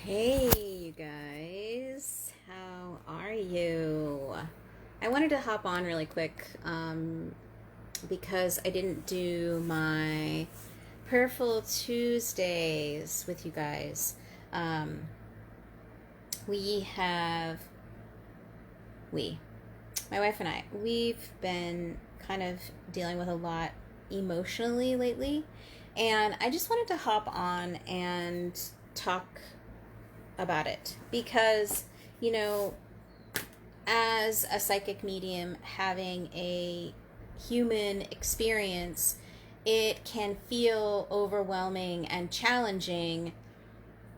Hey, you guys. How are you? I wanted to hop on really quick because I didn't do my Prayerful Tuesdays with you guys. Um, we have, we, my wife and we've been kind of dealing with a lot emotionally lately. And I just wanted to hop on and talk about it because, you know, as a psychic medium having a human experience, it can feel overwhelming and challenging,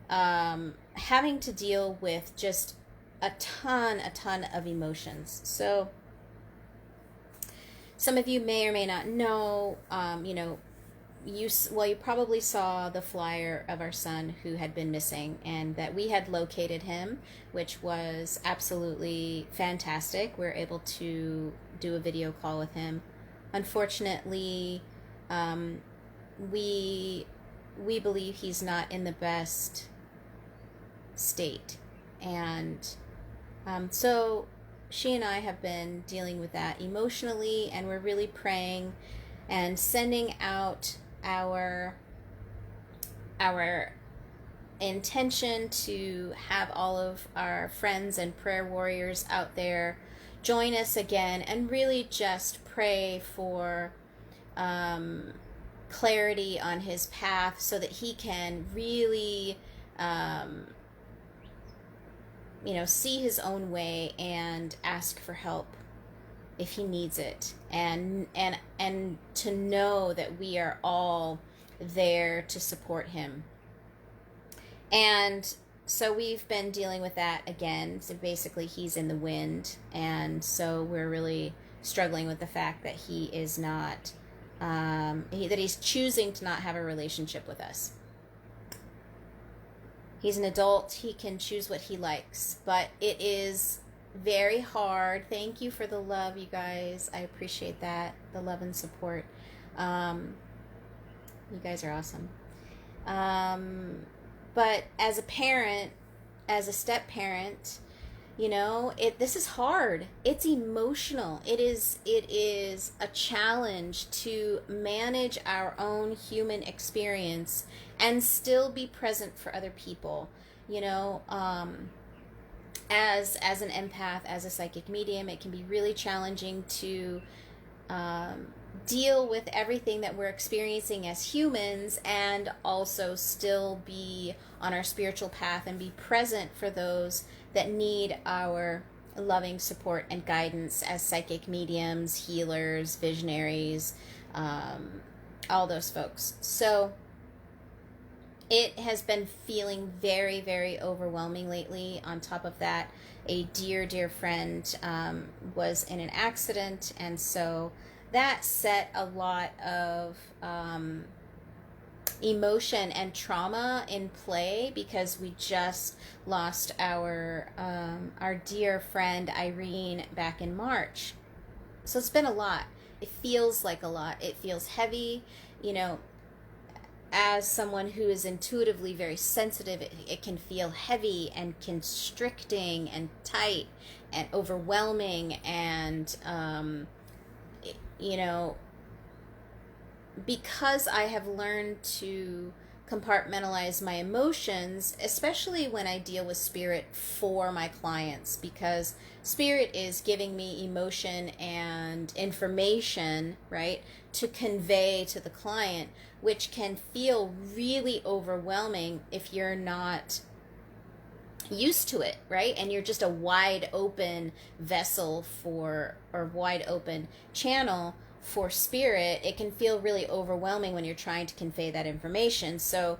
having to deal with just a ton of emotions. So some of you may or may not know, you probably saw the flyer of our son who had been missing, and that we had located him, which was absolutely fantastic. We were able to do a video call with him. Unfortunately, um, we we believe he's not in the best state, and so she and I have been dealing with that emotionally, and we're really praying and sending out our intention to have all of our friends and prayer warriors out there join us again and really just pray for clarity on his path so that he can really um, see his own way and ask for help if he needs it, and to know that we are all there to support him. And so we've been dealing with that again. So basically he's in the wind, and so we're really struggling with the fact that he is not that he's choosing to not have a relationship with us. He's an adult, he can choose what he likes, but it is very hard. Thank you for the love, you guys. I appreciate that, the love and support. You guys are awesome. But as a parent, as a step parent, this is hard. It's emotional. It is a challenge to manage our own human experience and still be present for other people. As an empath, as a psychic medium, it can be really challenging to deal with everything that we're experiencing as humans and also still be on our spiritual path and be present for those that need our loving support and guidance as psychic mediums, healers, visionaries, all those folks. So it has been feeling very, very overwhelming lately. On top of that, a dear friend was in an accident, and so that set a lot of emotion and trauma in play because we just lost our dear friend Irene back in March. So it's been a lot. It feels like a lot. It feels heavy, as someone who is intuitively very sensitive, it can feel heavy and constricting and tight and overwhelming, and because I have learned to compartmentalize my emotions, especially when I deal with spirit for my clients, because spirit is giving me emotion and information, right, to convey to the client, which can feel really overwhelming if you're not used to it, right? And you're just a wide open vessel or wide open channel for spirit. It can feel really overwhelming when you're trying to convey that information. So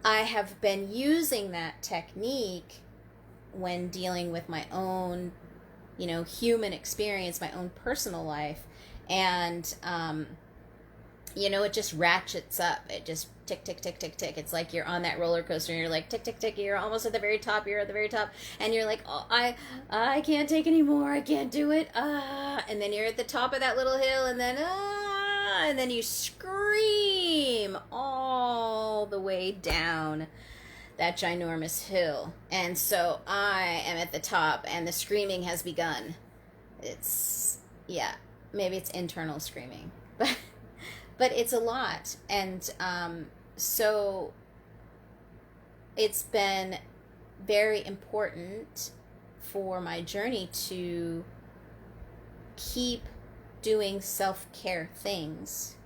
I have been using that technique when dealing with my own, human experience, my own personal life. And, it just ratchets up. It just tick, tick, tick, tick, tick. It's like you're on that roller coaster and you're like, tick, tick, tick. You're almost at the very top. You're at the very top. And you're like, oh, I can't take anymore. I can't do it. And then you're at the top of that little hill, and then you scream all the way down that ginormous hill. And so I am at the top and the screaming has begun. It's, yeah, maybe it's internal screaming, but it's a lot. And so it's been very important for my journey to keep doing self-care things.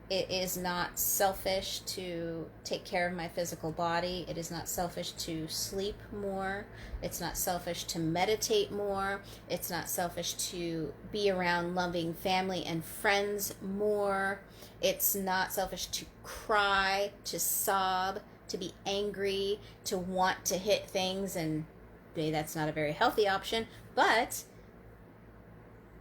It is not selfish to take care of my physical body. It is not selfish to sleep more. It's not selfish to meditate more. It's not selfish to be around loving family and friends more. It's not selfish to cry, to sob, to be angry, to want to hit things, and that's not a very healthy option. But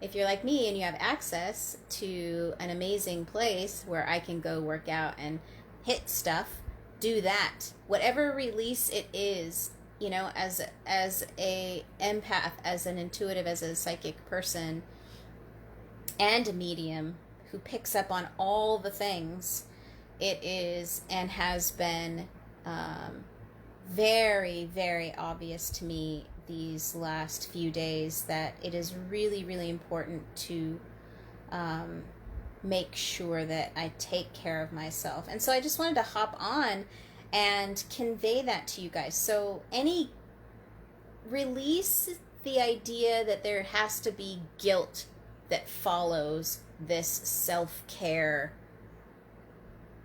if you're like me and you have access to an amazing place where I can go work out and hit stuff, do that. Whatever release it is, you know, as a empath, as an intuitive, as a psychic person, and a medium who picks up on all the things, it is and has been very, very obvious to me these last few days that it is really, really important to make sure that I take care of myself. And so I just wanted to hop on and convey that to you guys. So release the idea that there has to be guilt that follows this self-care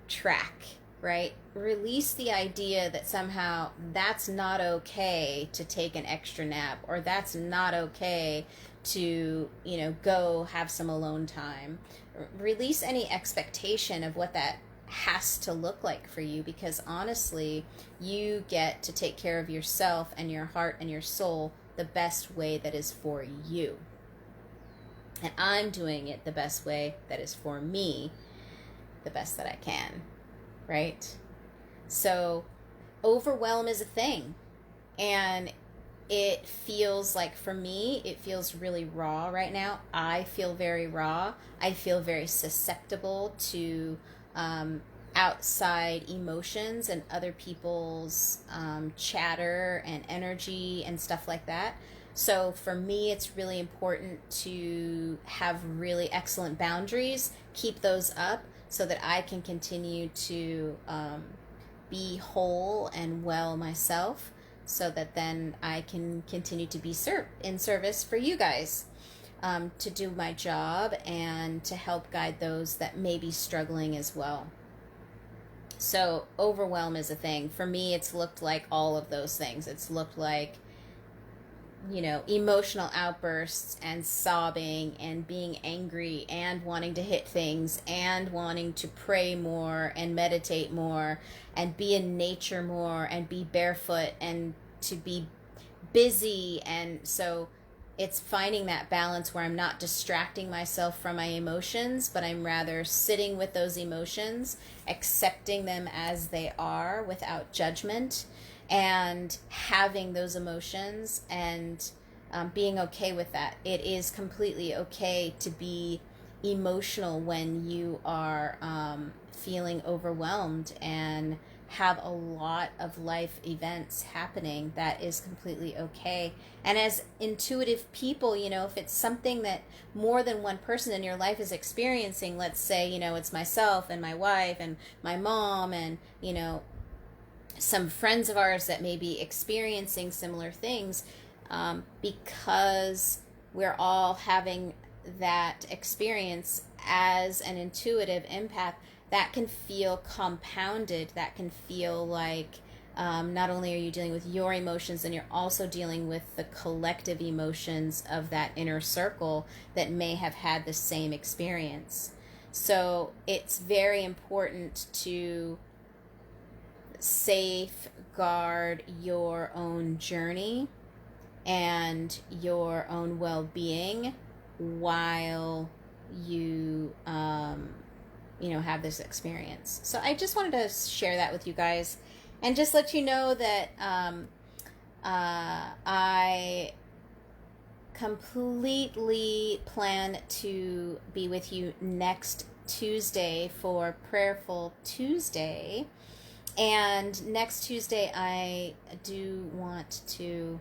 track, right? Release the idea that somehow that's not okay to take an extra nap, or that's not okay to, you know, go have some alone time. Release any expectation of what that has to look like for you, because honestly, you get to take care of yourself and your heart and your soul the best way that is for you. And I'm doing it the best way that is for me, the best that I can, right? So overwhelm is a thing, and it feels like, for me, it feels really raw right now. I feel very raw. I feel very susceptible to outside emotions and other people's chatter and energy and stuff like that. So for me, it's really important to have really excellent boundaries, keep those up so that I can continue to be whole and well myself, so that then I can continue to be in service for you guys, to do my job and to help guide those that may be struggling as well. So overwhelm is a thing. For me, it's looked like all of those things. It's looked like, you know, emotional outbursts and sobbing and being angry and wanting to hit things and wanting to pray more and meditate more and be in nature more and be barefoot and to be busy. And so it's finding that balance where I'm not distracting myself from my emotions, but I'm rather sitting with those emotions, accepting them as they are without judgment, and having those emotions and being okay with that. It is completely okay to be emotional when you are feeling overwhelmed and have a lot of life events happening. That is completely okay. And as intuitive people, you know, if it's something that more than one person in your life is experiencing, let's say, you know, it's myself and my wife and my mom and, you know, some friends of ours that may be experiencing similar things, because we're all having that experience as an intuitive empath, that can feel compounded. That can feel like not only are you dealing with your emotions, and you're also dealing with the collective emotions of that inner circle that may have had the same experience. So it's very important to safeguard your own journey and your own well-being while you have this experience. So I just wanted to share that with you guys and just let you know that I completely plan to be with you next Tuesday for Prayerful Tuesday. And next Tuesday, I do want to.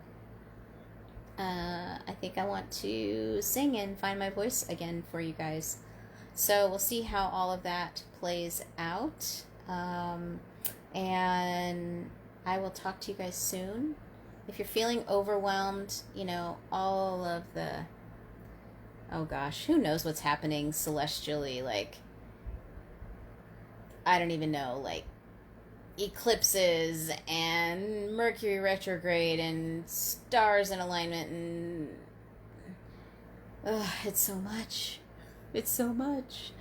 I think I want to sing and find my voice again for you guys. So we'll see how all of that plays out. And I will talk to you guys soon. If you're feeling overwhelmed, all of the, oh gosh, who knows what's happening celestially? Like, I don't even know, like eclipses and Mercury retrograde and stars in alignment and it's so much. It's so much.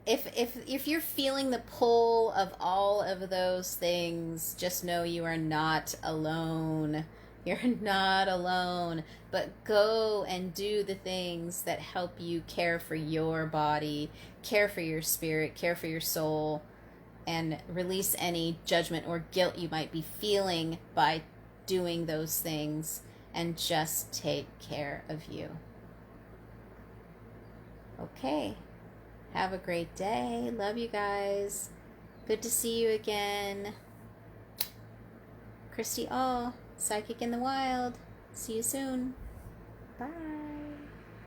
If you're feeling the pull of all of those things, just know you are not alone. You're not alone. But go and do the things that help you care for your body, care for your spirit, care for your soul, and release any judgment or guilt you might be feeling by doing those things, and just take care of you. Okay. Have a great day. Love you guys. Good to see you again. Christy All, Psychic in the Wild. See you soon. Bye.